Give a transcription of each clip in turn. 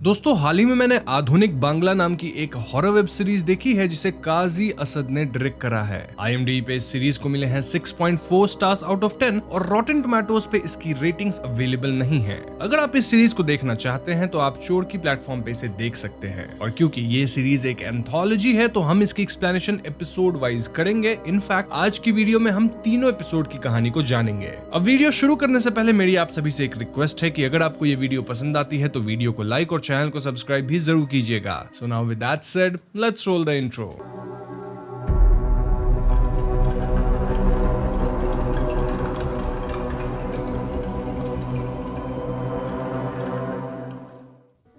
दोस्तों हाल ही में मैंने आधुनिक बांग्ला नाम की एक हॉरर वेब सीरीज देखी है जिसे काजी असद ने डायरेक्ट करा है। IMDb पे इस सीरीज को मिले हैं 6.4 स्टार्स आउट ऑफ 10 और रॉटेन टोमेटोज पे इसकी रेटिंग्स अवेलेबल नहीं है। अगर आप इस सीरीज को देखना चाहते हैं तो आप चोर की प्लेटफॉर्म पे इसे देख सकते हैं। और क्योंकि ये सीरीज एक एंथोलॉजी है तो हम इसकी एक्सप्लेनेशन एपिसोड वाइज करेंगे। इनफैक्ट आज की वीडियो में हम तीनों एपिसोड की कहानी को जानेंगे। अब वीडियो शुरू करने से पहले मेरी आप सभी से एक रिक्वेस्ट है कि अगर आपको ये वीडियो पसंद आती है तो वीडियो को लाइक और चैनल को सब्सक्राइब भी जरूर कीजिएगा। So now with that said, let's roll the intro.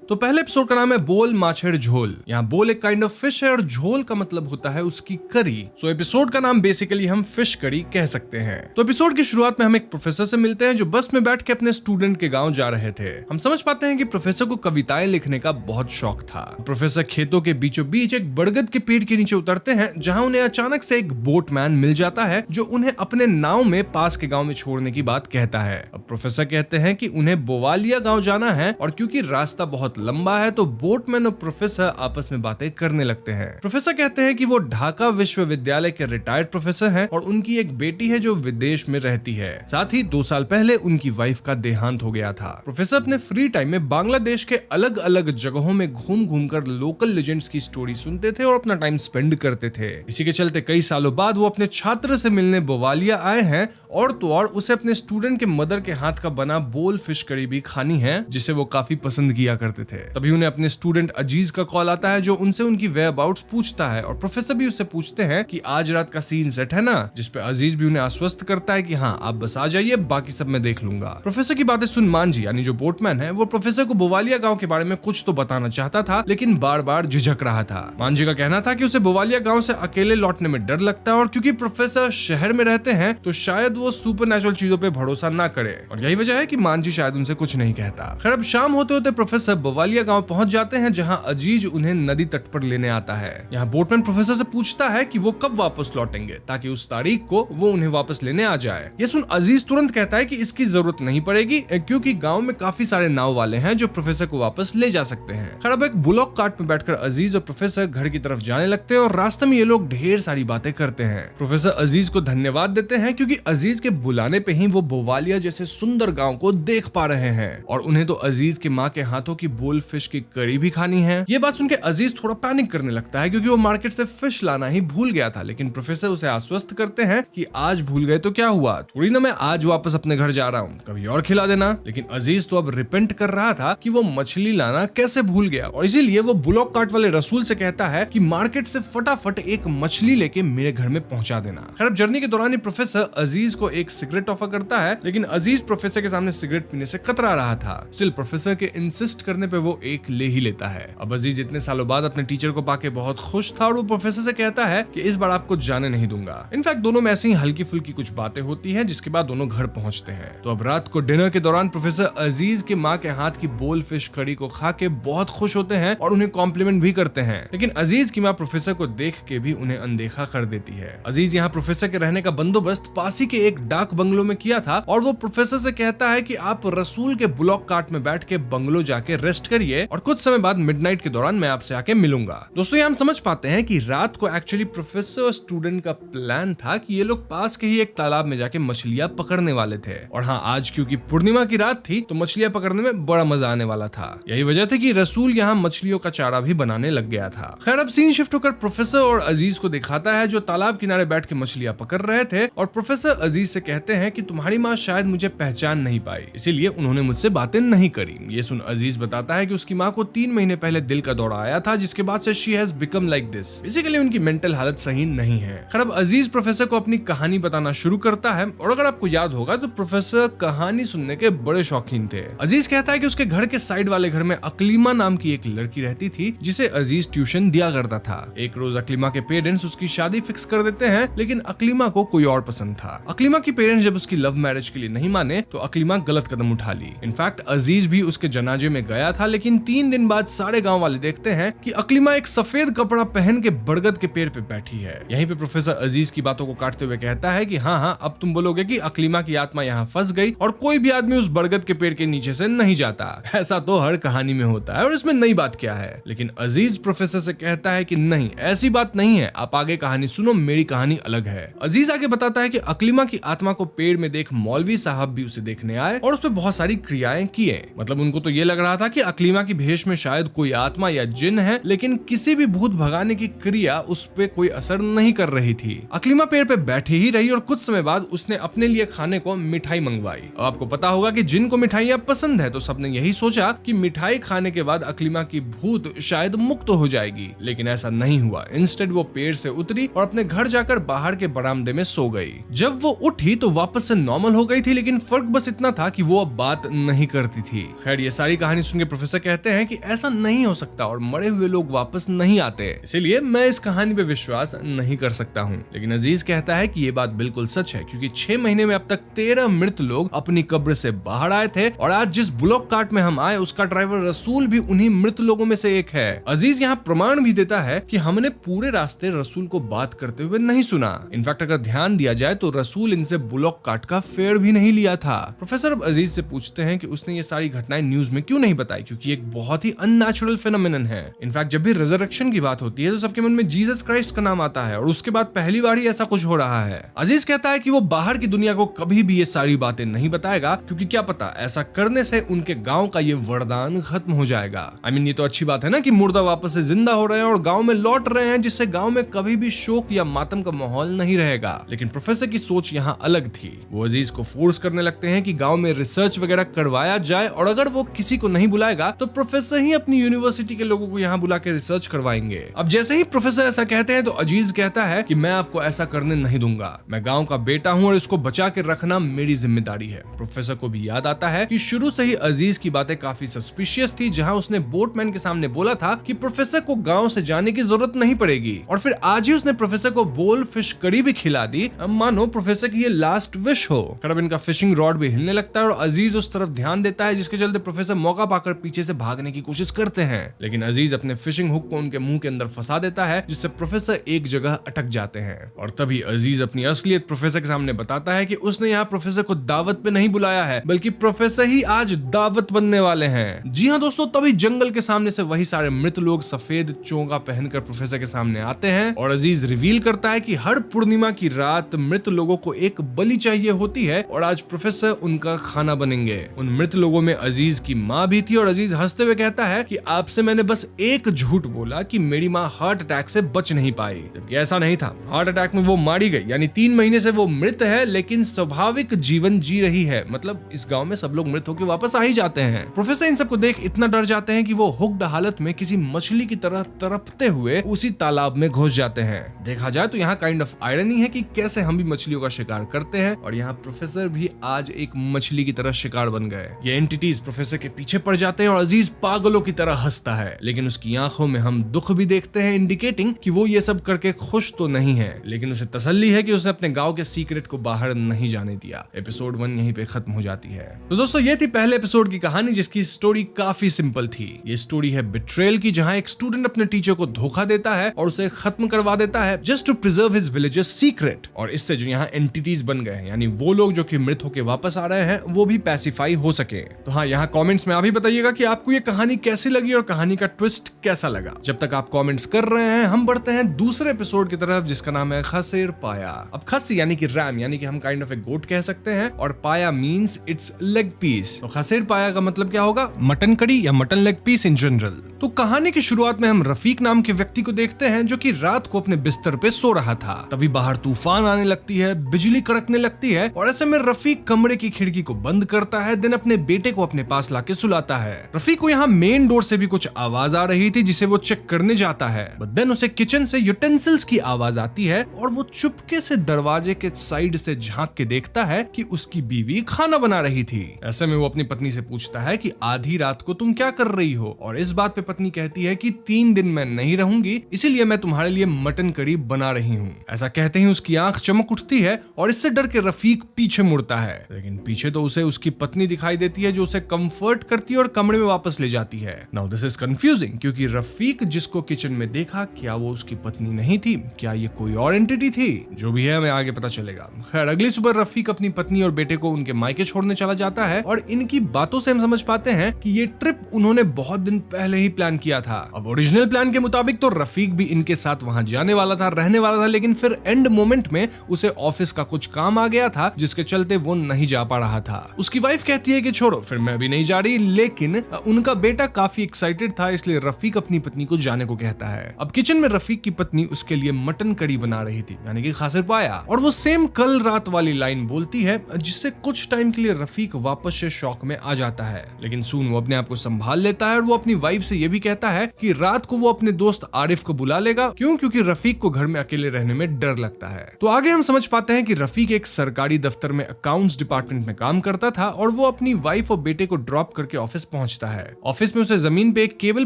तो पहले एपिसोड का नाम है बोल माछेड़ झोल। यहाँ बोल एक काइंड ऑफ फिश है और झोल का मतलब होता है उसकी करी। सो एपिसोड का नाम बेसिकली हम फिश करी कह सकते हैं। तो एपिसोड की शुरुआत में हम एक प्रोफेसर से मिलते हैं जो बस में बैठ के अपने स्टूडेंट के गांव जा रहे थे। हम समझ पाते हैं कि प्रोफेसर को कविताएं लिखने का बहुत शौक था। प्रोफेसर खेतों के बीचों बीच एक बरगद के पेड़ के नीचे उतरते हैं जहाँ उन्हें अचानक से एक बोटमैन मिल जाता है जो उन्हें अपने नाव में पास के गाँव में छोड़ने की बात कहता है। अब प्रोफेसर कहते हैं कि उन्हें बोवालिया गाँव जाना है और क्योंकि रास्ता बहुत लंबा है तो बोटमैन और प्रोफेसर आपस में बातें करने लगते हैं। प्रोफेसर कहते हैं कि वो ढाका विश्वविद्यालय के रिटायर्ड प्रोफेसर हैं और उनकी एक बेटी है जो विदेश में रहती है। साथ ही 2 साल पहले उनकी वाइफ का देहांत हो गया था। प्रोफेसर अपने फ्री टाइम में बांग्लादेश के अलग अलग जगहों में घूम घूम कर लोकल लेजेंड्स की स्टोरी सुनते थे और अपना टाइम स्पेंड करते थे। इसी के चलते कई सालों बाद वो अपने छात्र से मिलने बोवालिया आए हैं और तो और उसे अपने स्टूडेंट के मदर के हाथ का बना बोल फिश करी भी खानी है जिसे वो काफी पसंद किया करते थे। तभी उन्हें अपने स्टूडेंट अजीज का कॉल आता है जो उनसे उनकी वेयरअबाउट्स पूछता है और प्रोफेसर भी उससे पूछते हैं कि आज रात का सीन सेट है ना, जिस पे अजीज भी उन्हें आश्वस्त करता है कि हाँ आप बस आ जाइए, बाकी सब मैं देख लूंगा। प्रोफेसर की बातें सुन मांझी यानी जो बोटमैन है वो प्रोफेसर को बोवालिया गांव के बारे में कुछ तो बताना चाहता था लेकिन बार बार झिझक रहा था। मांझी का कहना था कि उसे बोवालिया गाँव से अकेले लौटने में डर लगता है और क्योंकि प्रोफेसर शहर में रहते हैं तो शायद वो सुपरनैचुरल चीजों पे भरोसा ना करे और यही वजह है कि मांझी शायद उनसे कुछ नहीं कहता। खैर अब शाम होते होते प्रोफेसर बोवालिया गाँव पहुंच जाते हैं जहां अजीज उन्हें नदी तट पर लेने आता है। यहाँ बोटमैन प्रोफेसर से पूछता है कि वो कब वापस लौटेंगे ताकि उस तारीख को वो उन्हें वापस लेने आ जाए। ये सुन अजीज तुरंत कहता है कि इसकी जरूरत नहीं पड़ेगी क्योंकि गांव में काफी सारे नाव वाले हैं जो प्रोफेसर को वापस ले जा सकते हैं। खैर अब एक बुलॉक कार्ट में बैठकर अजीज और प्रोफेसर घर की तरफ जाने लगते हैं और रास्ते में ये लोग ढेर सारी बातें करते हैं। प्रोफेसर अजीज को धन्यवाद देते हैं क्योंकि अजीज के बुलाने पे ही वो बोवालिया जैसे सुंदर गाँव को देख पा रहे हैं और उन्हें तो अजीज के माँ के हाथों की बोल फिश की करी भी खानी है। ये बात सुनकर अजीज थोड़ा पैनिक करने लगता है क्योंकि वो मार्केट से फिश लाना ही भूल गया था। लेकिन प्रोफेसर उसे आश्वस्त करते हैं कि आज भूल गए तो क्या हुआ, थोड़ी ना मैं आज वापस अपने घर जा रहा हूँ, कभी और खिला देना। लेकिन अजीज तो अब रिपेंट कर रहा था कि वो मछली लाना कैसे भूल गया और इसीलिए वो बुलॉक कार्ट वाले रसूल से कहता है कि मार्केट से फटाफट एक मछली लेके मेरे घर में पहुंचा देना। खैर जर्नी के दौरान प्रोफेसर अजीज को एक सिगरेट ऑफर करता है लेकिन अजीज प्रोफेसर के सामने सिगरेट पीने से कतरा रहा था। स्टिल प्रोफेसर के इंसिस्ट करने पे वो एक ले ही लेता है। अब अजीज इतने सालों बाद अपने टीचर को पाके बहुत खुश था और वो प्रोफेसर से कहता है कि इस बार आपको जाने नहीं दूंगा। इनफैक्ट दोनों में ऐसी ही हल्की फुल्की कुछ बातें होती हैं जिसके बाद दोनों घर पहुंचते हैं। तो अब रात को डिनर के दौरान प्रोफेसर अजीज के माँ के हाथ की बोल फिश कड़ी को खा के बहुत खुश होते हैं और उन्हें कॉम्प्लीमेंट भी करते हैं। लेकिन अजीज की माँ प्रोफेसर को देख के भी उन्हें अनदेखा कर देती है। अजीज यहाँ प्रोफेसर के रहने का बंदोबस्त पास ही के एक डाक बंगलो में किया था और वो प्रोफेसर से कहता है कि आप रसूल के ब्लॉक कार्ट में बैठ के बंगलो जाके रेस्ट करिए और कुछ समय बाद मिडनाइट के दौरान मैं आपसे आके मिलूंगा। दोस्तों ये हम समझ पाते हैं कि रात को एक्चुअली प्रोफेसर और स्टूडेंट का प्लान था कि ये लोग पास के ही एक तालाब में जाके मछलियां पकड़ने वाले थे और हाँ आज क्योंकि पूर्णिमा की रात थी तो मछलियां पकड़ने में बड़ा मजा आने वाला था। यही वजह थी कि रसूल यहाँ मछलियों का चारा भी बनाने लग गया था। खैर अब सीन शिफ्ट होकर प्रोफेसर और अजीज को दिखाता है जो तालाब किनारे बैठ के मछलियां पकड़ रहे थे और प्रोफेसर अजीज से कहते हैं कि तुम्हारी माँ शायद मुझे पहचान नहीं पाई इसीलिए उन्होंने मुझसे बातें नहीं करी। ये सुन अजीज बताता है कि उसकी माँ को 3 महीने पहले दिल का दौरा आया था जिसके बाद से she has become like this. Basically उनकी मेंटल हालत सही नहीं है। खैर अब अजीज प्रोफेसर को अपनी कहानी बताना शुरू करता है और अगर आपको याद होगा तो प्रोफेसर कहानी सुनने के बड़े शौकीन थे। अजीज कहता है कि उसके घर के साइड वाले घर में अकलीमा नाम की एक लड़की रहती थी जिसे अजीज ट्यूशन दिया करता था। एक रोज अकलीमा के पेरेंट्स उसकी शादी फिक्स कर देते हैं लेकिन अकलीमा को कोई और पसंद था। अकलीमा के पेरेंट्स जब उसकी लव मैरिज के लिए नहीं माने तो अकलीमा गलत कदम उठा ली। इनफैक्ट अजीज भी उसके जनाजे में गया था, लेकिन 3 दिन बाद सारे गांव वाले देखते हैं कि अकलीमा एक सफेद कपड़ा पहन के बरगद के पेड़ पे बैठी है। यहीं पे प्रोफेसर अजीज की बातों को काटते हुए कहता है कि हाँ, अब तुम बोलोगे कि अकलीमा की आत्मा यहाँ फंस गई और कोई भी आदमी उस बरगद के पेड़ के नीचे से नहीं जाता। ऐसा तो हर कहानी में होता है और इसमें नई बात क्या है। लेकिन अजीज प्रोफेसर से कहता है कि नहीं, ऐसी बात नहीं है, आप आगे कहानी सुनो, मेरी कहानी अलग है। अजीज आगे बताता है कि अकलीमा की आत्मा को पेड़ में देख मौलवी साहब भी उसे देखने आए और उस पर बहुत सारी क्रियाएं किए। मतलब उनको तो ये लग रहा था कि अकलीमा की भेष में शायद कोई आत्मा या जिन है, लेकिन किसी भी भूत भगाने की क्रिया उस पे कोई असर नहीं कर रही थी। अकलीमा पेड़ पे बैठी ही रही और कुछ समय बाद उसने अपने लिए खाने को मिठाई मंगवाई। अब आपको पता होगा कि जिन को मिठाइयां पसंद है, तो सबने यही सोचा कि मिठाई खाने के बाद अकलीमा की भूत शायद मुक्त हो जाएगी, लेकिन ऐसा नहीं हुआ। इंस्टेड वो पेड़ से उतरी और अपने घर जाकर बाहर के बरामदे में सो गई। जब वो उठी तो वापस से नॉर्मल हो गई थी, लेकिन फर्क बस इतना था कि वो अब बात नहीं करती थी। खैर, ये सारी कहानी सुन के प्रोफेसर कहते हैं कि ऐसा नहीं हो सकता और मरे हुए लोग वापस नहीं आते, इसीलिए मैं इस कहानी पे विश्वास नहीं कर सकता हूँ। लेकिन अजीज कहता है कि ये बात बिल्कुल सच है, क्योंकि 6 महीने में अब तक 13 मृत लोग अपनी कब्र से बाहर आए थे और आज जिस ब्लॉक कार्ट में हम आए उसका ड्राइवर रसूल भी उन्हीं मृत लोगों में से एक है। अजीज यहाँ प्रमाण भी देता है कि हमने पूरे रास्ते रसूल को बात करते हुए नहीं सुना। इनफैक्ट अगर ध्यान दिया जाए तो रसूल इनसे ब्लॉक कार्ट का फेयर भी नहीं लिया था। प्रोफेसर अब अजीज से पूछते हैं कि उसने ये सारी घटनाएं न्यूज में क्यों नहीं बताई, क्योंकि एक बहुत ही अननेचुरल फेनोमेनन है। इनफैक्ट जब भी रिजरेक्शन की बात होती है तो सबके मन में जीसस क्राइस्ट का नाम आता है और उसके बाद पहली बार ही ऐसा कुछ हो रहा है। अजीज कहता है कि वो बाहर की दुनिया को कभी भी ये सारी बातें नहीं बताएगा, क्योंकि क्या पता ऐसा करने से उनके गांव का ये वरदान खत्म हो जाएगा। ये तो अच्छी बात है ना कि मुर्दा वापस से जिंदा हो रहे हैं और गांव में लौट रहे हैं, जिससे गांव में कभी भी शोक या मातम का माहौल नहीं रहेगा। लेकिन प्रोफेसर की सोच यहाँ अलग थी। वो अजीज को फोर्स करने लगते हैं कि गांव में रिसर्च वगैरह करवाया जाए और अगर वो किसी को नहीं बुलाएगा तो प्रोफेसर ही अपनी यूनिवर्सिटी के लोगों को यहाँ बुला के रिसर्च करवाएंगे। अब जैसे ही प्रोफेसर ऐसा कहते हैं तो अजीज कहता है कि मैं आपको ऐसा करने नहीं दूंगा, मैं गांव का बेटा हूँ और इसको बचा के रखना मेरी जिम्मेदारी है। प्रोफेसर को भी याद आता है कि शुरू से ही अजीज की बातें काफी सस्पिशियस थी, जहाँ उसने बोटमैन के सामने बोला था कि प्रोफेसर को गांव से जाने की जरूरत नहीं पड़ेगी और फिर आज ही उसने प्रोफेसर को बोल फिश करी भी खिला दी। मानो प्रोफेसर की ये लास्ट विश हो। अब इनका फिशिंग रॉड भी हिलने लगता है और अजीज उस तरफ ध्यान देता है, जिसके चलते प्रोफेसर मौका पाकर पीछे से भागने की कोशिश करते हैं, लेकिन अजीज अपने फिशिंग हुक को उनके मुंह के अंदर फंसा देता है, जिससे प्रोफेसर एक जगह अटक जाते हैं। और तभी अजीज अपनी असलियत प्रोफेसर के सामने बताता है कि उसने यहाँ प्रोफेसर को दावत पे नहीं बुलाया है, बल्कि प्रोफेसर ही आज दावत बनने वाले हैं। जी हाँ दोस्तों, तभी जंगल के सामने से वही सारे मृत लोग सफेद चोगा पहनकर प्रोफेसर के सामने आते हैं और अजीज रिवील करता है कि हर पूर्णिमा की रात मृत लोगों को एक बलि चाहिए होती है और आज प्रोफेसर उनका खाना बनेंगे। उन मृत लोगों में अजीज की माँ भी थी और अजीज हंसते हुए कहता है कि आपसे मैंने बस एक झूठ बोला कि मेरी माँ हार्ट अटैक से बच नहीं पाई, जबकि ऐसा नहीं था। हार्ट अटैक में वो मारी गई, यानी 3 महीने से वो मृत है, लेकिन स्वाभाविक जीवन जी रही है। मतलब इस गांव में सब लोग मृत होकर वापस आ ही जाते हैं। प्रोफेसर इन सबको देख इतना डर जाते हैं कि वो हुक्ड हालत में किसी मछली की तरह तड़पते हुए उसी तालाब में घुस जाते हैं। देखा जाए तो यहाँ काइंड ऑफ आयरनी है कि कैसे हम भी मछलियों का शिकार करते हैं और यहाँ प्रोफेसर भी आज एक मछली की तरह शिकार बन गए। ये एंटिटीज प्रोफेसर के पीछे पड़ जाते हैं और अजीज पागलों की तरह हंसता है, लेकिन उसकी आंखों में हम दुख भी देखते हैं, इंडिकेटिंग कि वो ये सब करके खुश तो नहीं है, लेकिन उसे तसल्ली है कि उसने अपने गांव के सीक्रेट को बाहर नहीं जाने दिया। एपिसोड 1 यहीं पे खत्म हो जाती है। तो दोस्तों ये थी पहले एपिसोड की कहानी, जिसकी स्टोरी काफी सिंपल थी। ये स्टोरी है बिट्रेयल की, जहां एक स्टूडेंट अपने टीचर को धोखा देता है और उसे खत्म करवा देता है just to preserve his villages secret. और इससे जो यहाँ एंटिटीज बन गए हैं, यानी वो लोग जो कि मृत होकर वापस आ रहे हैं, वो भी पैसिफाई हो सके। तो हाँ, यहाँ कमेंट्स में आप भी बताइएगा कि आपको ये कहानी कैसी लगी और कहानी का ट्विस्ट कैसा लगा। जब तक आप कमेंट्स कर रहे हैं, हम बढ़ते हैं दूसरे एपिसोड की तरफ, जिसका नाम है खसेर पाया। अब खसी यानी कि रैम, यानी कि हम काइंड ऑफ ए गोट कह सकते हैं, और पाया मींस इट्स लेग पीस। तो खसेर पाया का मतलब क्या होगा? मटन कड़ी या mutton leg piece in general. तो कहानी की शुरुआत में हम रफीक नाम के व्यक्ति को देखते हैं, जो कि रात को अपने बिस्तर पे सो रहा था। तभी बाहर तूफान आने लगती है, बिजली कड़कने लगती है और ऐसे में रफीक कमरे की खिड़की को बंद करता है, देन अपने बेटे को अपने पास लाके सुलाता है। रफीक को यहाँ मेन डोर से भी कुछ आवाज आ रही थी, जिसे वो चेक करने जाता है, बट देन उसे किचन से यूटेंसिल्स की आवाज आती है और वो चुपके से दरवाजे के साइड से झांक के देखता है कि उसकी बीवी खाना बना रही थी। ऐसे में वो अपनी पत्नी से पूछता है कि आधी रात को तुम क्या कर रही हो, और इस बात पे पत्नी कहती है कि 3 दिन मैं नहीं रहूंगी, इसीलिए मैं तुम्हारे लिए मटन करी बना रही हूँ। ऐसा कहते ही उसकी आंख चमक उठती है और इससे डर के रफीक पीछे मुड़ता है, लेकिन पीछे तो उसे उसकी पत्नी दिखाई देती है, जो उसे कंफर्ट करती है और कमरे कमरे में वापस ले जाती है। नाउ दिस इज कंफ्यूजिंग क्योंकि रफीक जिसको किचन में देखा, क्या वो उसकी पत्नी नहीं थी? क्या ये कोई और एंटिटी थी? जो भी है हमें आगे पता चलेगा। खैर अगली सुबह रफीक अपनी पत्नी और बेटे को उनके मायके छोड़ने चला जाता है और इनकी बातों से हम समझ पाते हैं कि ये ट्रिप उन्होंने बहुत दिन पहले ही प्लान किया था। अब ओरिजिनल प्लान के मुताबिक तो रफीक भी इनके साथ वहां जाने वाला था, रहने वाला था, लेकिन फिर एंड मोमेंट में उसे ऑफिस का कुछ काम आ गया था जिसके चलते वो नहीं जा पा रहा था। उसकी वाइफ कहती है कि छोड़ो फिर मैं भी नहीं जा रही, लेकिन उनका बेटा काफी एक्साइटेड था इसलिए रफीक अपनी पत्नी को जाने को कहता है। अब किचन में रफीक की पत्नी उसके लिए मटन करी बना रही थी, यानी कि खासिर पाया, और वो सेम कल रात वाली लाइन बोलती है जिससे कुछ टाइम के लिए रफीक वापस से शॉक में आ जाता है। लेकिन सून वो अपने आप को संभाल लेता है और वो अपनी वाइफ से ये भी कहता है कि रात को वो अपने दोस्त आरिफ को बुला लेगा। क्यों? क्योंकि रफीक को घर में अकेले रहने में डर लगता है। तो आगे हम समझ पाते हैं कि रफीक एक सरकारी दफ्तर में अकाउंट्स डिपार्टमेंट में काम करता था और वो अपनी वाइफ और बेटे को ड्रॉप करके ऑफिस पहुंचता है। ऑफिस में उसे जमीन पे एक केबल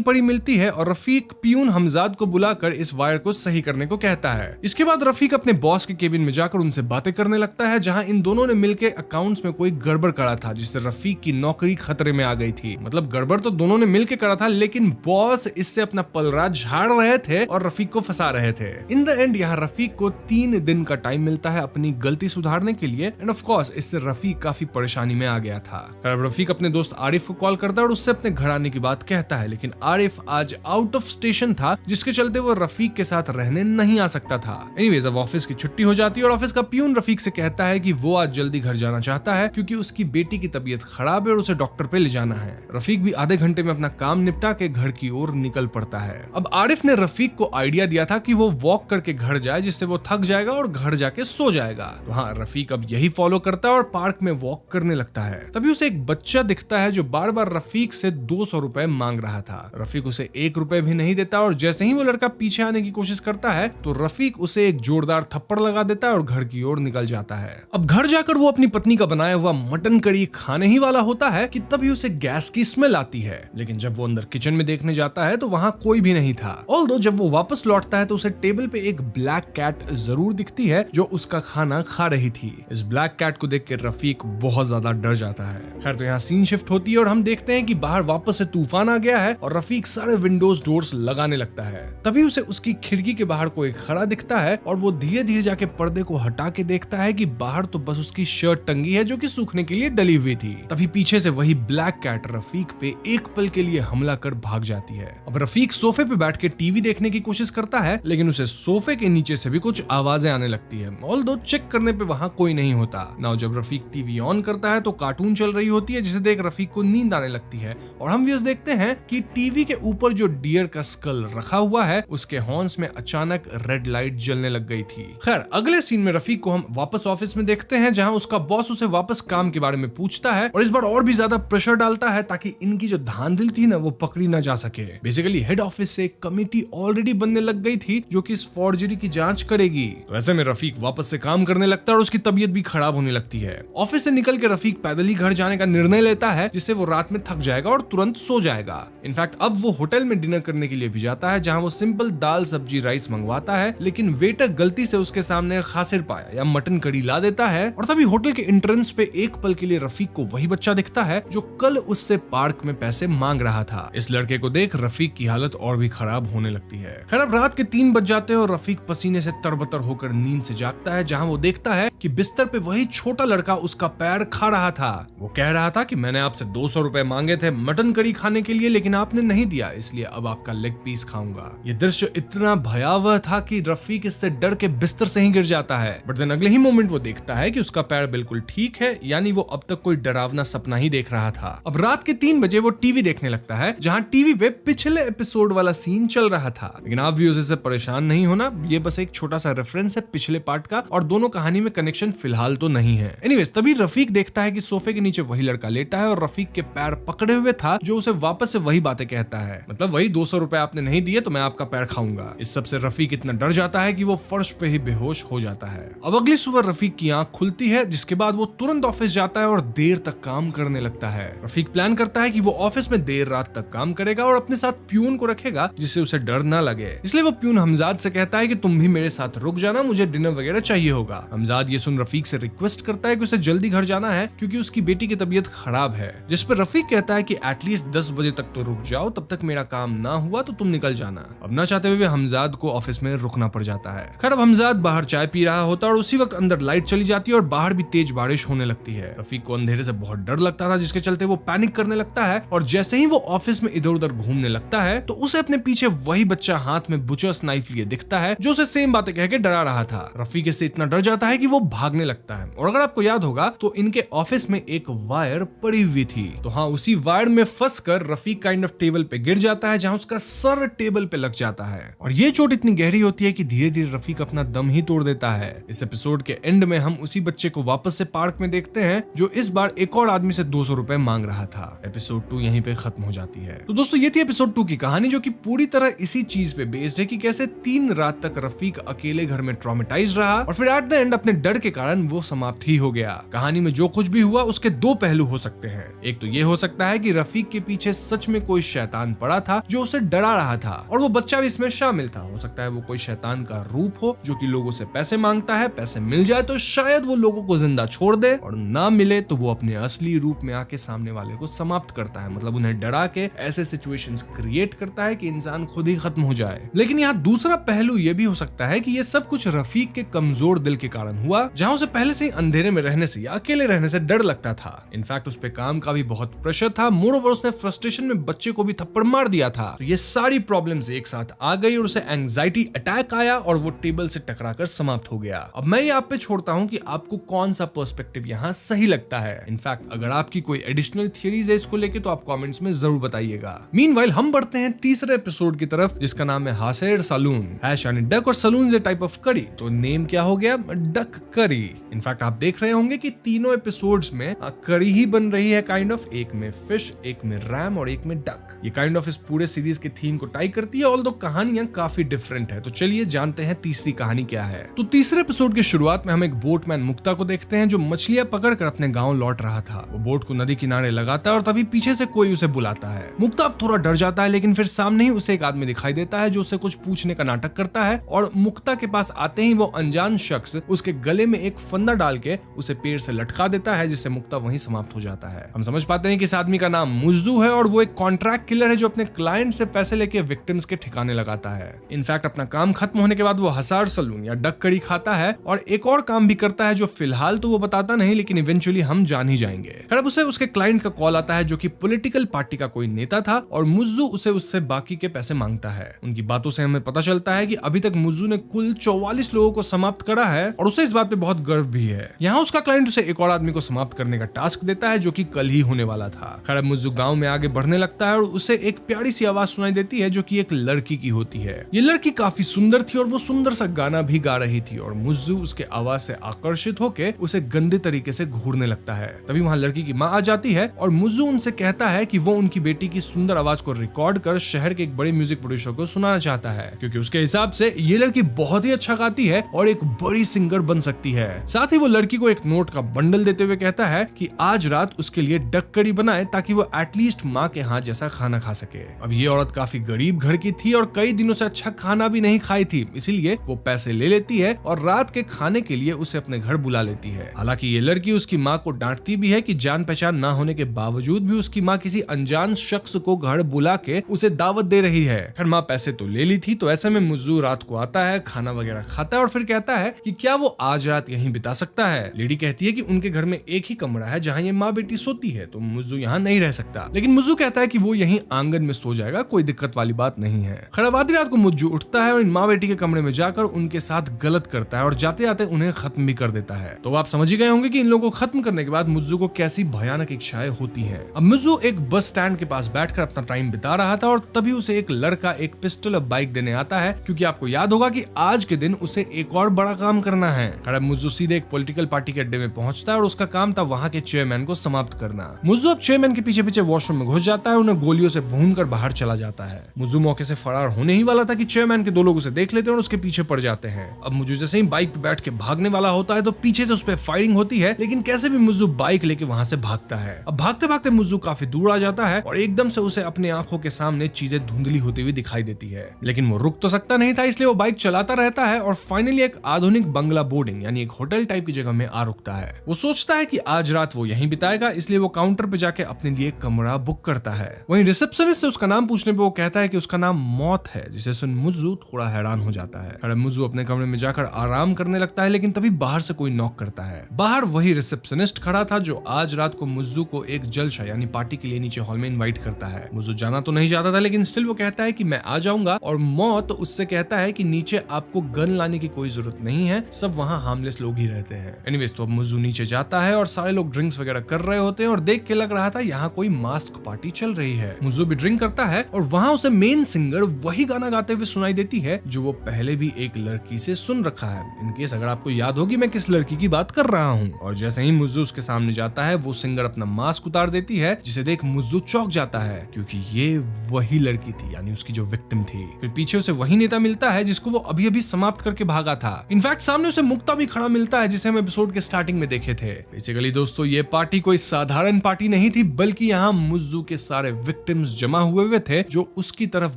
पड़ी मिलती है और रफीक पियून हमजाद को बुलाकर इस वायर को सही करने को कहता है। इसके बाद रफीक अपने बॉस के केबिन में जाकर उनसे बातें करने लगता है, जहां इन दोनों ने मिलकर अकाउंट्स में कोई गड़बड़ करा था जिससे रफीक की नौकरी खतरे में आ गई थी। मतलब गड़बड़ तो दोनों ने मिलकर करा था, लेकिन बॉस इससे अपना पलड़ा झाड़ रहे थे और रफीक को फंसा रहे थे। इन द एंड यहाँ रफीक को 3 दिन का टाइम मिलता है अपनी गलती सुधारने के लिए एंड ऑफ कोर्स इससे रफीक काफी परेशानी में आ गया था। रफीक अपने दोस्त आरिफ को कॉल करता है और उससे अपने घर आने की बात कहता है, लेकिन आरिफ आज आउट ऑफ स्टेशन था जिसके चलते वो रफीक के साथ रहने नहीं आ सकता था। एनीवेज अब ऑफिस की छुट्टी हो जाती है और ऑफिस का पियून रफीक से कहता है कि वो आज जल्दी घर जाना चाहता है क्योंकि उसकी बेटी की तबीयत खराब है और उसे डॉक्टर पे ले जाना है। रफीक भी आधे घंटे में अपना काम निपटा के घर की ओर निकल पड़ता है। अब आरिफ ने रफीक को आइडिया दिया था कि वो वॉक करके घर जाए जिससे वो थक जाएगा और घर जाके सो जाएगा। तो हाँ, रफीक अब यही फॉलो करता है और पार्क में वॉक करने लगता है। तभी उसे एक बच्चा दिखता है जो बार बार रफीक से 200 रुपए मांग रहा था। रफीक उसे 1 रुपए भी नहीं देता और जैसे ही वो लड़का पीछे आने की कोशिश करता है तो रफीक उसे एक जोरदार थप्पड़ लगा देता है और घर की ओर निकल जाता है। अब घर जाकर वो अपनी पत्नी का बनाया हुआ मटन करी खाने ही वाला होता है कि तभी उसे गैस की स्मेल आती है। लेकिन जब वो अंदर किचन में देखने जाता है तो वहां कोई भी नहीं था। ऑल्दो जब वो वापस लौटता है तो उसे टेबल पे एक ब्लैक कैट जरूर दिखती है जो उसका खाना खा रही थी। इस ब्लैक कैट को देख के रफीक बहुत ज्यादा डर जाता है। खैर तो यहाँ सीन शिफ्ट होती है और हम देखते हैं कि बाहर वापस से तूफान आ गया है और रफीक सारे विंडोज डोर्स लगाने लगता है। तभी उसे उसकी खिड़की के बाहर कोई खड़ा दिखता है और वो धीरे धीरे जाके पर्दे को हटा के देखता है कि बाहर तो बस उसकी शर्ट टंगी है जो कि सूखने के लिए डली हुई थी। तभी पीछे से वही ब्लैक कैट रफीक पे एक पल के लिए हमला कर भाग जाती है। अब रफीक सोफे पे बैठ के टीवी देखने की कोशिश करता है, लेकिन उसे सोफे के नीचे से भी कुछ आवाजें आने लगती है। ऑल्दो चेक करने पे वहां कोई नहीं होता। नाउ जब रफीक टीवी ऑन करता है तो कार्टून चल रही होती है जिसे देख रफीक को नींद आने लगती है और हम व्यूअर्स देखते हैं कि टीवी के ऊपर जो डियर का स्कल रखा हुआ है उसके हॉर्न्स में अचानक रेड लाइट जलने लग गई थी। खैर अगले सीन में रफीक को हम वापस ऑफिस में देखते हैं जहां उसका बॉस उसे वापस काम के बारे में पूछता है और इस बार और भी ज्यादा प्रेशर डालता है ताकि इनकी जो धांधली थी ना वो पकड़ी ना जा सके। बेसिकली हेड ऑफिस से एक कमेटी ऑलरेडी बनने लग गई थी जो कि इस फॉर्जरी की जांच करेगी। तो ऐसे में रफीक वापस से काम करने लगता है और उसकी तबीयत भी खराब होने लगती है। ऑफिस से निकल के रफीक पैदल ही घर जाने का निर्णय लेता है जिससे वो रात में थक जाएगा और तुरंत सो जाएगा। इनफैक्ट अब वो होटल में डिनर करने के लिए भी जाता है जहां वो सिंपल दाल सब्जी राइस मंगवाता है, लेकिन वेटर गलती से उसके सामने खासिर पाया या मटन करी ला देता है और तभी होटल के एंट्रेंस पे एक पल के लिए रफीक को वही बच्चा दिखता है जो कल उससे पार्क में पैसे मांग रहा था। इस लड़के को देख रफीक की हालत और भी खराब होने लगती है। खैर अब रात के 3 बज जाते हैं और रफीक पसीने से तरबतर होकर नींद से जागता है जहां वो देखता है कि बिस्तर पे वही छोटा लड़का उसका पैर खा रहा था। वो कह रहा था कि मैंने आपसे 200 रुपए मांगे थे मटन करी खाने के लिए, लेकिन आपने नहीं दिया, इसलिए अब आपका लेग पीस खाऊंगा। ये दृश्य इतना भयावह था कि रफीक इससे डर के बिस्तर से ही गिर जाता है। बट देन अगले ही मोमेंट वो देखता है कि उसका पैर बिल्कुल ठीक है, यानी वो अब तक कोई डरावना सपना ही देख रहा था। अब रात के 3 बजे वो टीवी देखने लगता है जहां टीवी पे पिछले एपिसोड वाला सीन चल रहा था। लेकिन आप व्यूअर्स इससे परेशान नहीं होना, ये बस एक छोटा सा रेफरेंस है पिछले पार्ट का और दोनों कहानी में कनेक्शन फिलहाल तो नहीं है। एनीवेज तभी रफीक देखता है कि सोफे के नीचे वही लड़का लेटा है और रफीक के पैर पकड़े हुए था जो उसे वापस से वही बातें कहता है, मतलब वही 200 रुपए आपने नहीं दिए तो मैं आपका पैर खाऊंगा। इस सब से रफीक इतना डर जाता है कि वो फर्श पे ही बेहोश हो जाता है। अब अगली सुबह रफीक की आंख खुलती है जिसके बाद वो तुरंत ऑफिस जाता है और देर तक काम करने लगता है। रफीक प्लान करता है कि वो ऑफिस में देर रात तक काम करेगा और अपने साथ प्यून को रखेगा जिससे उसे डर ना लगे। इसलिए वो प्यून हमजाद से कहता है कि तुम भी मेरे साथ रुक जाना, मुझे डिनर वगैरह चाहिए होगा। हमजाद ये सुन रफीक से रिक्वेस्ट करता है कि उसे जल्दी घर जाना है क्योंकि उसकी बेटी की तबीयत खराब है, जिस पर रफीक कहता कहता है कि एटलीस्ट 10 बजे तक तो रुक जाओ, तब तक मेरा काम ना हुआ तो तुम निकल जाना। अब ना चाहते हुए हमजाद को ऑफिस में रुकना पड़ जाता है। खैर अब हमजाद बाहर चाय पी रहा होता है और उसी वक्त अंदर लाइट चली जाती है और बाहर भी तेज बारिश होने लगती है। रफीक को अंधेरे से बहुत डर लगता था, जिसके चलते वो पैनिक करने लगता है और जैसे ही वो ऑफिस में इधर उधर घूमने लगता है तो उसे अपने पीछे वही बच्चा हाथ में बुचर्स नाइफ लिए दिखता है जो उसे सेम बातें कह के डरा रहा था। रफीक इससे इतना डर जाता है कि वो भागने लगता है और अगर आपको याद होगा तो इनके ऑफिस में एक वायर पड़ी हुई थी, तो हाँ उसी वायर में फंसकर रफीक काइंड ऑफ टेबल पे गिर जाता है जहां उसका सर टेबल पे लग जाता है और ये चोट इतनी गहरी होती है कि धीरे धीरे रफीक अपना दम ही तोड़ देता है। इस एपिसोड के एंड में हम उसी बच्चे को वापस से पार्क में देखते हैं जो इस बार एक और आदमी से 200 रुपए मांग रहा था। एपिसोड 2 यहीं पे खत्म हो जाती है। तो दोस्तों ये थी एपिसोड 2 की कहानी जो कि पूरी तरह इसी चीज पे बेस्ड है कि कैसे 3 रात तक रफीक अकेले घर में ट्रॉमेटाइज रहा और फिर एट द एंड अपने डर के कारण वो समाप्त ही हो गया। कहानी में जो कुछ भी हुआ उसके 2 पहलू हो सकते हैं। एक तो ये हो सकता है कि रफीक के पीछे सच में कोई शैतान पड़ा था जो उसे डरा रहा था और वो बच्चा भी इसमें शामिल था। हो सकता है वो कोई शैतान का रूप हो जो कि लोगों से पैसे मांगता है, पैसे मिल जाए तो शायद वो लोगों को जिंदा छोड़ दे और ना मिले तो वो अपने असली रूप में आके सामने वाले को समाप्त करता है, मतलब उन्हें डरा के ऐसे सिचुएशंस क्रिएट करता है कि इंसान खुद ही खत्म हो जाए। लेकिन यहाँ दूसरा पहलू ये भी हो सकता है कि ये सब कुछ रफीक के कमजोर दिल के कारण हुआ, जहाँ उसे पहले से ही अंधेरे में रहने से या अकेले रहने से डर लगता था। इनफैक्ट उस पे काम का भी बहुत प्रेशर था, मोरओवर उसने फ्रस्ट्रेशन में बच्चे को भी थप्पड़ मार दिया था। तो ये सारी प्रॉब्लम्स एक साथ आ गई और उसे एंजाइटी अटैक आया और वो टेबल से टकराकर समाप्त हो गया। अब मैं ये आप पे छोड़ता हूँ कि आपको कौन सा पर्सपेक्टिव यहाँ सही लगता है। इनफैक्ट अगर आपकी कोई एडिशनल थियरीज है इसको लेके तो आप कमेंट्स में जरूर बताइएगा। मीनवाइल हम बढ़ते हैं तीसरे एपिसोड की तरफ जिसका नाम है हासेर सलून। हैश यानी डक और सलून is a type of curry, तो नेम क्या हो गया? डक करी। इनफैक्ट आप देख रहे होंगे कि तीनों एपिसोड्स में करी ही बन रही है काइंड ऑफ, एक में फिश, एक में रैम और एक में डक। ये काइंड ऑफ इस पूरे सीरीज के थीम को टाई करती है, ऑल्दो कहानियां काफी डिफरेंट है। तो चलिए जानते हैं तीसरी कहानी क्या है। तो तीसरे एपिसोड की शुरुआत में हम एक बोटमैन मुक्ता को देखते हैं जो मछलियां पकड़कर अपने गांव लौट रहा था। वो बोट को नदी किनारे लगाता है और तभी पीछे से कोई उसे बुलाता है। मुक्ता अब थोड़ा डर जाता है लेकिन फिर सामने ही उसे एक आदमी दिखाई देता है जो उसे कुछ पूछने का नाटक करता है और मुक्ता के पास आते ही वो अनजान शख्स उसके गले में एक फंदा डाल के उसे पेड़ से लटका देता है जिससे मुक्ता वहीं समाप्त हो जाता है। हम समझ पाते हैं कि इस आदमी का नाम मुज्जू है और वो एक कॉन्ट्रैक्ट किलर है जो अपने क्लाइंट से पैसे लेके विक्टिम्स के ठिकाने लगाता है। इनफैक्ट अपना काम खत्म होने के बाद वो हसार सलून या डक कड़ी खाता है और एक और काम भी करता है जो फिलहाल तो वो बताता नहीं लेकिन इवेंचुअली हम जान ही जाएंगे। अब उसे उसके क्लाइंट का कॉल आता है जो कि पॉलिटिकल पार्टी का कोई नेता था और मुज्जू उसे उससे बाकी के पैसे मांगता है। उनकी बातों से हमें पता चलता है कि अभी तक मुज्जू ने कुल 44 लोगों को समाप्त करा है और उसे इस बात पे बहुत गर्व भी है। यहाँ उसका क्लाइंट उसे एक और आदमी को समाप्त करने का टास्क देता है जो कि कल ही होने वाला था। खैर मुज्जू गांव में आगे बढ़ने लगता है और उसे एक प्यारी सी आवाज सुनाई देती है जो कि एक लड़की की होती है। ये लड़की काफी सुंदर थी और वो सुंदर सा गाना भी गा रही थी और मुज्जू उसके आवाज से आकर्षित होकर उसे गंदे तरीके से घूरने लगता है। तभी वहाँ लड़की की माँ आ जाती है और मुज्जू उनसे कहता है कि वो उनकी बेटी की सुंदर आवाज को रिकॉर्ड कर शहर के एक बड़े म्यूजिक प्रोड्यूसर को सुनाना चाहता है क्योंकि उसके हिसाब से ये लड़की बहुत ही अच्छा गाती है और एक बड़ी सिंगर बन सकती है। साथ ही वो लड़की को एक नोट का बंडल देते हुए कहता है कि आज रात उसके लिए डक कड़ी बनाए ताकि वो एटलीस्ट माँ के हाथ जैसा खाना खा सके। अब ये औरत काफी गरीब घर की थी और कई दिनों से अच्छा खाना भी नहीं खाई थी, इसीलिए वो पैसे ले लेती है और रात के खाने के लिए उसे अपने घर बुला लेती है। हालांकि ये लड़की उसकी माँ को डांटती भी है कि जान पहचान ना होने के बावजूद भी उसकी माँ किसी अनजान शख्स को घर बुला के उसे दावत दे रही है। खैर माँ पैसे तो ले ली थी, तो ऐसे में मुज्जू रात को आता है, खाना वगैरह खाता है और फिर कहता है कि क्या वो आज रात यहीं बिता सकता है। लेडी कहती है कि उनके घर में एक ही कमरा है जहाँ ये माँ बेटी सोती है, तो मुज्जू यहाँ नहीं रह सकता। लेकिन मुज्जू कहता है कि वो यहीं आंगन में सो जाएगा, कोई दिक्कत वाली बात नहीं है। खैर आधी रात को मुज्जू उठता है और इन माँ बेटी के कमरे में जाकर उनके साथ गलत करता है और जाते जाते उन्हें खत्म भी कर देता है। तो आप समझ ही गए होंगे कि इन लोगों को खत्म करने के बाद मुज्जू को कैसी भयानक इच्छाएं होती हैं। अब मुज्जू एक बस स्टैंड के पास बैठकर अपना टाइम बिता रहा था और तभी उसे एक लड़का एक पिस्टल और बाइक देने आता है क्योंकि आपको याद होगा कि आज के दिन उसे एक और बड़ा काम करना है। खैर मुज्जू सीधे एक पॉलिटिकल पार्टी के अड्डे में पहुंचता है और उसका काम था वहां के चेयरमैन को समाप्त करना। मुज्जू अब चेयरमैन के पीछे पीछे वॉशरूम में घुस जाता है, उन्हें गोलियों से भूनकर बाहर चला जाता है। मुज्जू मौके से फरार होने ही वाला था कि चेयरमैन के 2 लोग उसे देख लेते हैं और उसके पीछे पड़ जाते हैं। अब मुज्जू जैसे ही बाइक पे बैठ के भागने वाला होता है तो पीछे से उस पर फायरिंग होती है, लेकिन कैसे भी मुज्जू बाइक लेके वहां से भागता है। अब भागते भागते मुज्जू काफी दूर आ जाता है और एकदम से उसे अपने आंखों के सामने चीजें धुंधली होती हुई दिखाई देती है, लेकिन वो रुक तो सकता नहीं था, इसलिए वो बाइक चलाता रहता है और फाइनली एक आधुनिक बंगला बोर्डिंग यानी एक होटल टाइप की जगह में आ रुकता है। वो सोचता है कि आज रात वो यहीं बिताएगा, इसलिए वो काउंटर पे जाके अपने लिए कमरा बुक करता है। वहीं रिसेप्शनिस्ट से उसका नाम पूछने पे वो कहता है कि उसका नाम मौत है, जिसे सुन मुज्जू थोड़ा हैरान हो जाता है। अरे मुज्जू अपने कमरे में जाकर आराम करने लगता है, लेकिन तभी बाहर से कोई नॉक करता है। बाहर वही रिसेप्शनिस्ट खड़ा था जो आज रात को मुज्जू को एक जलसा यानी पार्टी के लिए नीचे हॉल में इनवाइट करता है। मुज्जू जाना तो नहीं चाहता था, लेकिन स्टिल वो कहता है कि मैं आ जाऊंगा, और मौत उससे कहता है कि नीचे आपको गन लाने की कोई जरूरत नहीं है, सब वहां हार्मलेस लोग ही रहते हैं। एनीवेज तो अब मुज्जू नीचे जाता है और सारे लोग ड्रिंक्स वगैरह कर रहे होते हैं और देख के लग रहा था यहाँ कोई मास्क पार्टी चल रही है। मुज्जू भी ड्रिंक करता है और वहां उसे मेन सिंगर वही गाना गाते हुए सुनाई देती है जो वो पहले भी एक लड़की से सुन रखा है। इनकेस अगर आपको याद होगी मैं किस लड़की की बात कर रहा हूँ। और जैसे ही मुज्जू उसके सामने जाता है वो सिंगर अपना मास्क उतार देती है, जिसे देख मुज्जू चौंक जाता है क्योंकि ये वही लड़की थी यानी उसकी जो विक्टिम थी। फिर पीछे उसे वही नेता मिलता है जिसको वो अभी अभी समाप्त करके भागा था। इनफैक्ट सामने उसे मुक्ता भी खड़ा मिलता है जिसे हम एपिसोड के स्टार्टिंग में देखे थे। बेसिकली दोस्तों ये पार्टी कोई साधारण पार्टी नहीं थी, बल्कि यहाँ मुज्जू के सारे विक्टिम्स जमा हुए थे जो उसकी तरफ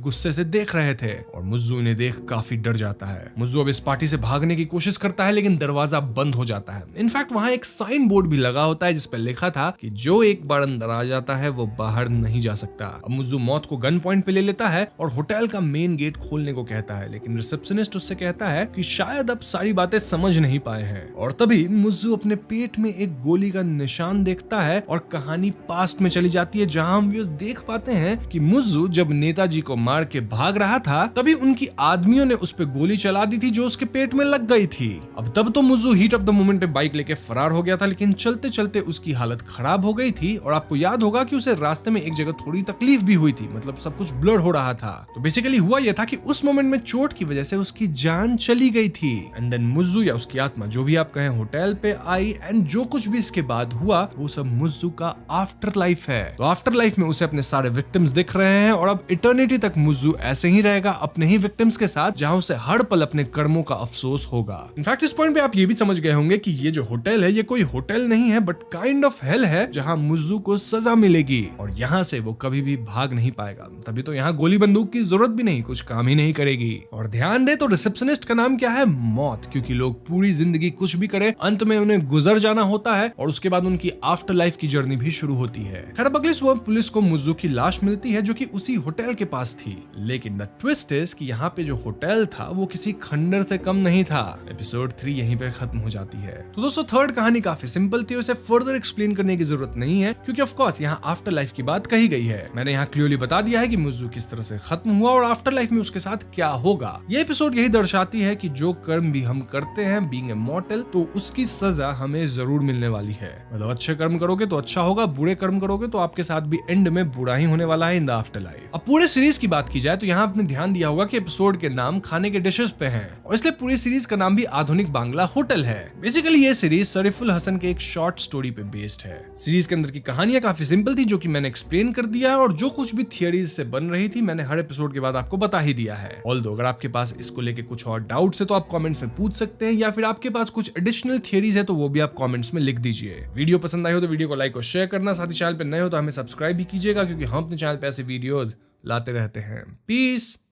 गुस्से से देख रहे थे, और मुज्जू इन्हें देख काफी डर जाता है। मुज्जू अब इस पार्टी से भागने की कोशिश करता है, लेकिन दरवाजा बंद हो जाता है। इनफैक्ट वहां एक साइन बोर्ड भी लगा होता है जिस पर लिखा था कि जो एक बार अंदर आ जाता है वो बाहर नहीं जा सकता। अब मुज्जू मौत को गन पॉइंट पे ले लेता है और होटल का मेन गेट खोलने को कहता है, लेकिन रिसेप्शनिस्ट उससे कहता है कि शायद अब सारी बातें समझ नहीं पाए हैं। और तभी मुज्जू अपने पेट में एक गोली का निशान देखता है और कहानी पास्ट में चली जाती है, जहां हम देख पाते हैं कि मुज्जू जब नेताजी को मार के भाग रहा था तभी उनकी आदमियों ने उस पर गोली चला दी थी जो उसके पेट में लग गई थी। अब तब तो Mujju heat of the moment पे बाइक लेके फरार हो गया था, लेकिन चलते चलते उसकी हालत खराब हो गई थी और आपको याद होगा कि उसे रास्ते में एक जगह थोड़ी तकलीफ भी हुई थी, मतलब सब कुछ ब्लर हो रहा था। तो बेसिकली हुआ यह था कि उस मोमेंट में चोट की वजह से उसकी जान चली गई थी। एंड देन मुज्जू या उसकी आत्मा जो भी आप कहें होटल पे आई, एंड जो कुछ भी इसके बाद हुआ वो सब मुज्जू का आफ्टर लाइफ है। तो आफ्टर लाइफ में उसे अपने सारे विक्टिम्स दिख रहे हैं और अब इटर्निटी तक मुज्जू ऐसे ही रहेगा अपने ही विक्टिम्स के साथ, जहां उसे हर पल अपने कर्मों का अफसोस होगा। इनफैक्ट इस पॉइंट पे आप ये भी समझ गए होंगे कि ये जो होटल है ये कोई होटल नहीं है, बट काइंड ऑफ हेल है जहां मुज्जू को सजा मिलेगी और यहाँ से वो कभी भी भाग नहीं पाएगा। तभी तो यहाँ गोली बंदूक की जरूरत भी नहीं, कुछ काम ही नहीं करेगी। और ध्यान दे तो रिसेप्शनिस्ट का नाम क्या है? मौत, क्योंकि लोग पूरी जिंदगी कुछ भी करें अंत में उन्हें गुजर जाना होता है और उसके बाद उनकी आफ्टर लाइफ की जर्नी भी शुरू होती है। खैर अगली सुबह पुलिस को मुज्जू की लाश मिलती है जो कि उसी होटल के पास थी, लेकिन द ट्विस्ट इज कि यहाँ पे जो होटल था वो किसी खंडर से कम नहीं था। एपिसोड 3 यहीं पे खत्म हो जाती है। तो दोस्तों थर्ड कहानी काफी सिंपल थी, उसे फर्दर एक्सप्लेन करने की जरूरत नहीं है क्योंकि ऑफ कोर्स यहाँ आफ्टर लाइफ की बात कही गई है। मैंने यहाँ क्लियरली बता दिया है कि मुज्जू किस तरह से खत्म हुआ और आफ्टर लाइफ में उसके साथ क्या होगा। ये एपिसोड यही दर्शाती है कि जो कर्म भी हम करते हैं बीइंग इमॉर्टल, तो उसकी सजा हमें जरूर मिलने वाली है। मतलब अच्छे कर्म करोगे तो अच्छा होगा, बुरे कर्म करोगे तो आपके साथ भी एंड में बुरा ही होने वाला है इन द आफ्टर लाइफ। अब पूरे सीरीज की बात की जाए तो यहाँ आपने ध्यान दिया होगा कि एपिसोड के नाम खाने के डिशेस पे हैं और इसलिए पूरी सीरीज का नाम भी आधुनिक बांग्ला होटल है। बेसिकली ये सीरीज शरीफुल हसन के एक शॉर्ट स्टोरी पे बेस्ड है। सीरीज के अंदर की कहानियां काफी सिंपल थी जो कि मैंने एक्सप्लेन कर दिया है और जो कुछ भी थियरीज से बन रही थी मैंने हर एपिसोड के बाद आपको बता ही दिया है। ऑल्दो अगर आपके पास इसको लेके कुछ और डाउट्स है तो आप कमेंट्स में पूछ सकते हैं, या फिर आपके पास कुछ एडिशनल थियरीज है तो वो भी आप कमेंट्स में लिख दीजिए। वीडियो पसंद आई हो तो वीडियो को लाइक और शेयर करना, साथ ही चैनल पे नए हो तो हमें सब्सक्राइब भी कीजिएगा क्योंकि हम अपने चैनल पे ऐसे वीडियोस लाते रहते हैं। पीस।